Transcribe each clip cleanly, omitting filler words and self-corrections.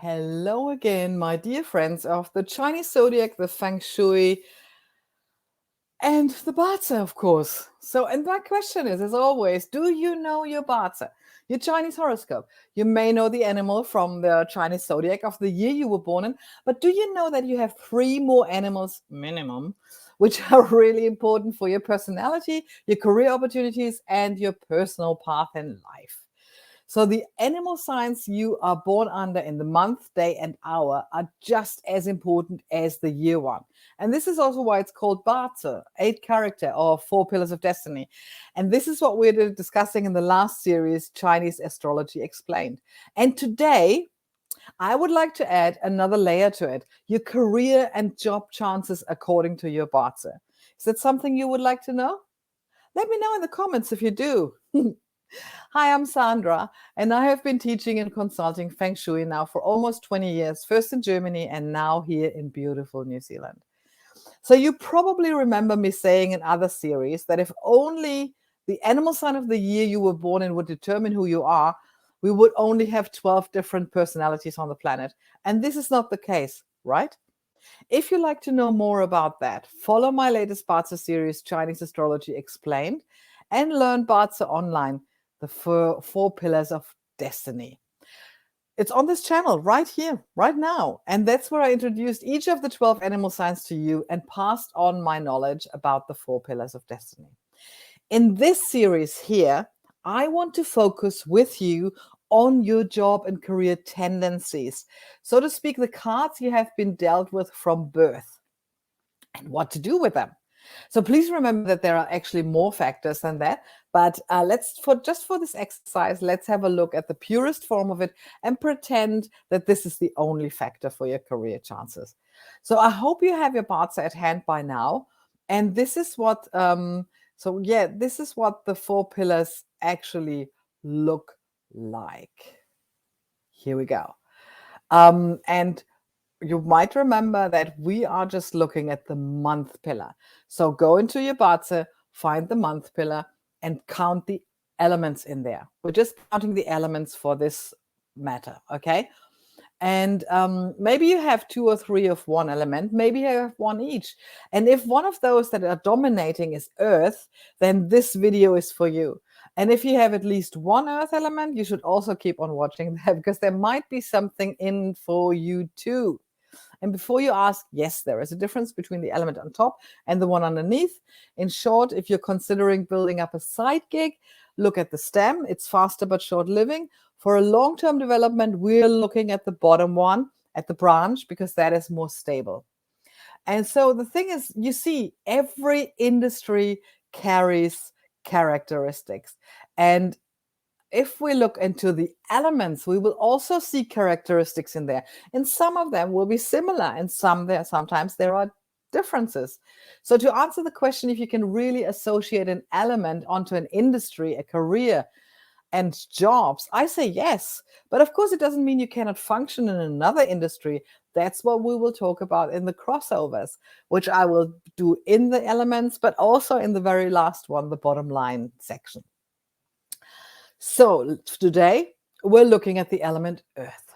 Hello again, my dear friends of the Chinese zodiac, the Feng Shui, and the Bazi, of course. And my question is, as always, do you know your Bazi, your Chinese horoscope? You may know the animal from the Chinese zodiac of the year you were born in, but do you know that you have 3 more animals minimum, which are really important for your personality, your career opportunities, and your personal path in life? So the animal signs you are born under in the month, day, and hour are just as important as the year one. And this is also why it's called Bazi, 8 character or 4 pillars of destiny. And this is what we're discussing in the last series, Chinese Astrology Explained. And today, I would like to add another layer to it, your career and job chances according to your Bazi. Is that something you would like to know? Let me know in the comments if you do. Hi, I'm Sandra, and I have been teaching and consulting Feng Shui now for almost 20 years, first in Germany and now here in beautiful New Zealand. So you probably remember me saying in other series that if only the animal sign of the year you were born in would determine who you are, we would only have 12 different personalities on the planet. And this is not the case, right? If you'd like to know more about that, follow my latest Bazi series, Chinese Astrology Explained, and learn Bazi online, the 4 pillars of destiny. It's on this channel right here, right now. And that's where I introduced each of the 12 animal signs to you and passed on my knowledge about the 4 pillars of destiny. In this series here, I want to focus with you on your job and career tendencies, so to speak, the cards you have been dealt with from birth and what to do with them. So please remember that there are actually more factors than that. But for this exercise, let's have a look at the purest form of it and pretend that this is the only factor for your career chances. So I hope you have your Bazi at hand by now. And this is what this is what the 4 pillars actually look like. Here we go. And you might remember that we are just looking at the month pillar. So go into your Bazi, find the month pillar, and count the elements in there. We're just counting the elements for this matter, okay? And maybe you have 2 or 3 of one element, maybe you have one each. And if one of those that are dominating is earth, then this video is for you. And if you have at least one earth element, you should also keep on watching that, because there might be something in for you too. And before you ask, yes, there is a difference between the element on top and the one underneath. In short, if you're considering building up a side gig, look at the stem. It's faster but short living. For a long-term development, we're looking at the bottom one, at the branch, because that is more stable. And so the thing is, you see, every industry carries characteristics. And if we look into the elements, we will also see characteristics in there. And some of them will be similar, and sometimes there are differences. So to answer the question, if you can really associate an element onto an industry, a career, and jobs, I say yes. But of course, it doesn't mean you cannot function in another industry. That's what we will talk about in the crossovers, which I will do in the elements, but also in the very last one, the bottom line section. So today we're looking at the element earth.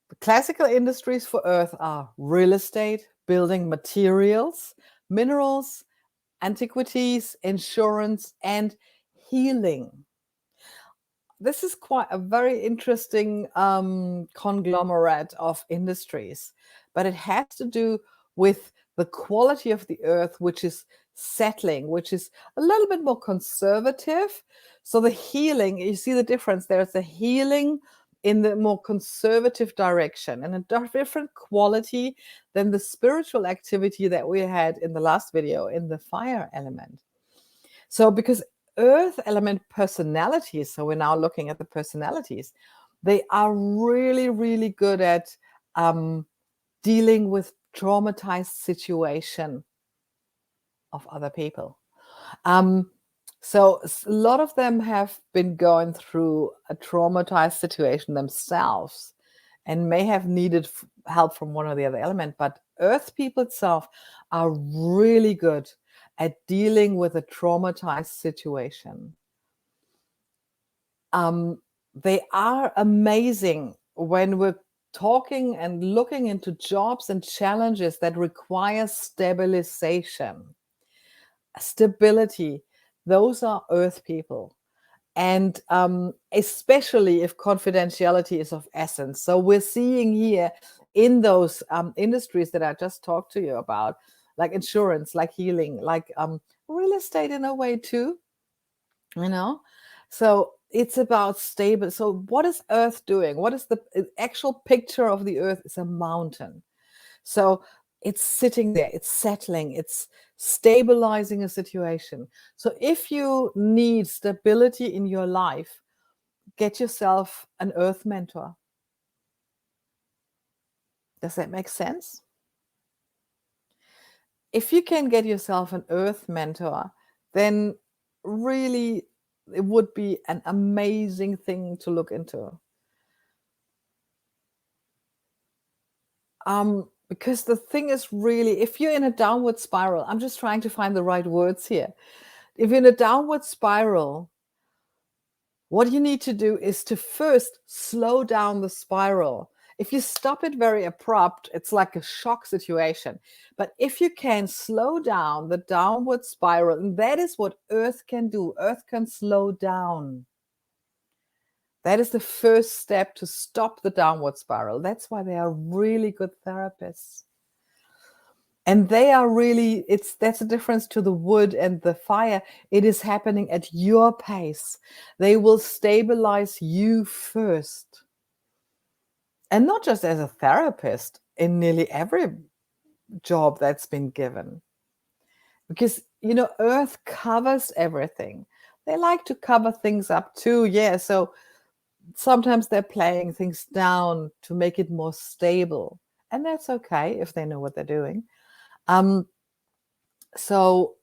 The classical industries for earth are real estate, building materials, minerals, antiquities, insurance, and healing. This is quite a very interesting conglomerate of industries, but it has to do with the quality of the earth, which is settling, which is a little bit more conservative. So the healing, you see the difference. There's a healing in the more conservative direction and a different quality than the spiritual activity that we had in the last video in the fire element. So because earth element personalities, so we're now looking at the personalities, they are really, really good at dealing with traumatized situation of other people. So a lot of them have been going through a traumatized situation themselves and may have needed help from one or the other element. But earth people itself are really good at dealing with a traumatized situation. They are amazing when we're talking and looking into jobs and challenges that require stabilization, stability. Those are earth people. And especially if confidentiality is of essence. So we're seeing here in those industries that I just talked to you about, like insurance, like healing, like real estate in a way too, you know. So it's about stable. So what is Earth doing? What is the actual picture of the Earth? Is a mountain. So it's sitting there, it's settling, it's stabilizing a situation. So if you need stability in your life, get yourself an Earth mentor. Does that make sense? If you can get yourself an Earth mentor, then really it would be an amazing thing to look into. Because the thing is really, if you're in a downward spiral, I'm just trying to find the right words here. If you're in a downward spiral, what you need to do is to first slow down the spiral. If you stop it very abrupt, it's like a shock situation. But if you can slow down the downward spiral, and that is what Earth can do, Earth can slow down. That is the first step to stop the downward spiral. That's why they are really good therapists. And they are really, that's a difference to the wood and the fire. It is happening at your pace. They will stabilize you first. And not just as a therapist, in nearly every job that's been given. Because, Earth covers everything. They like to cover things up too. Yeah. So sometimes they're playing things down to make it more stable. And that's okay if they know what they're doing. So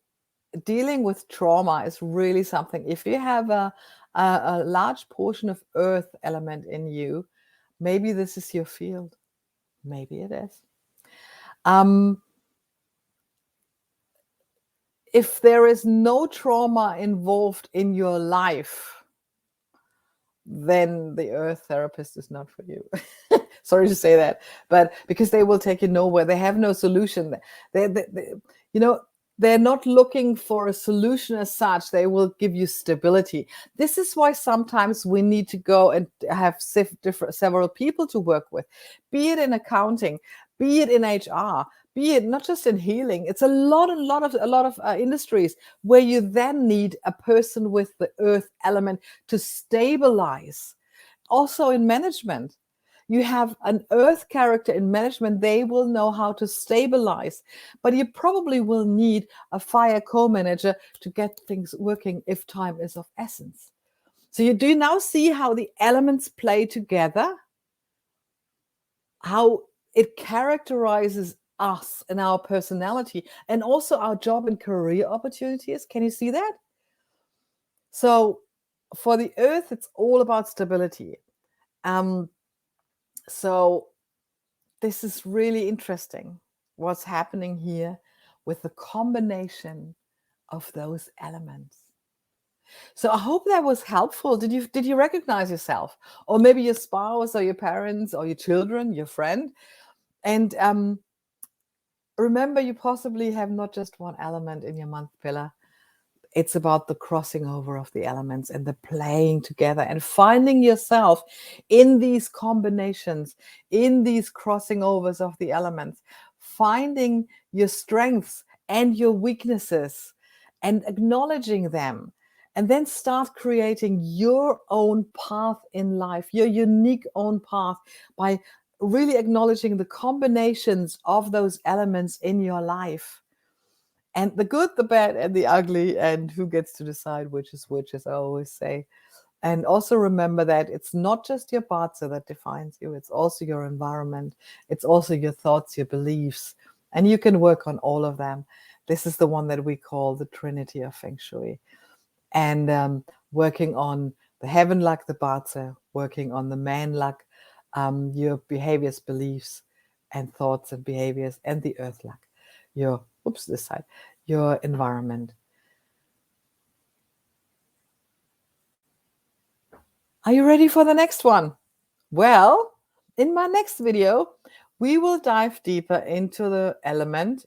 dealing with trauma is really something. If you have a large portion of earth element in you, maybe this is your field. Maybe it is. If there is no trauma involved in your life, then the earth therapist is not for you. Sorry to say that, but because they will take you nowhere. They have no solution. They're not looking for a solution as such. They will give you stability. This is why sometimes we need to go and have several people to work with, be it in accounting, be it in HR, be it not just in healing. It's a lot of industries where you then need a person with the earth element to stabilize. Also in management, you have an earth character in management. They will know how to stabilize, but you probably will need a fire co-manager to get things working if time is of essence. So you do now see how the elements play together, how it characterizes us and our personality, and also our job and career opportunities. Can you see that? So for the earth, it's all about stability. So this is really interesting, what's happening here with the combination of those elements. So I hope that was helpful. Did you recognize yourself, or maybe your spouse or your parents or your children, your friend? And remember, you possibly have not just one element in your month pillar. It's about the crossing over of the elements and the playing together and finding yourself in these combinations, in these crossing overs of the elements, finding your strengths and your weaknesses and acknowledging them. And then start creating your own path in life, your unique own path, by really acknowledging the combinations of those elements in your life. And the good, the bad, and the ugly, and who gets to decide which, as I always say. And also remember that it's not just your Bazi that defines you, it's also your environment, it's also your thoughts, your beliefs, and you can work on all of them. This is the one that we call the Trinity of Feng Shui. And working on the heaven luck, the Bazi, working on the man luck, your behaviors, beliefs, and thoughts and behaviors, and the earth luck, your environment. Are you ready for the next one? Well, In my next video, we will dive deeper into the element,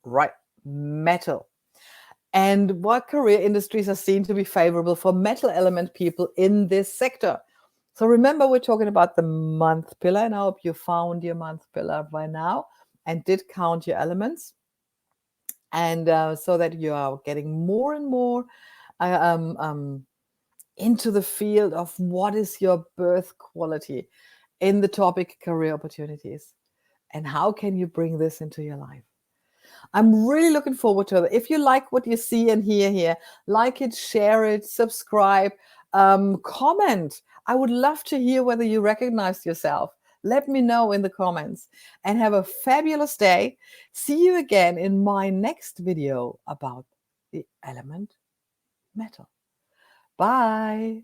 right, metal, and what career industries are seen to be favorable for metal element people in this sector. So remember, we're talking about the month pillar, and I hope you found your month pillar by now and did count your elements. And so that you are getting more and more into the field of what is your birth quality in the topic career opportunities, and how can you bring this into your life. I'm really looking forward to it. If you like what you see and hear here, like it, share it, subscribe, comment. I would love to hear whether you recognize yourself. Let me know in the comments, and have a fabulous day. See you again in my next video about the element metal. Bye.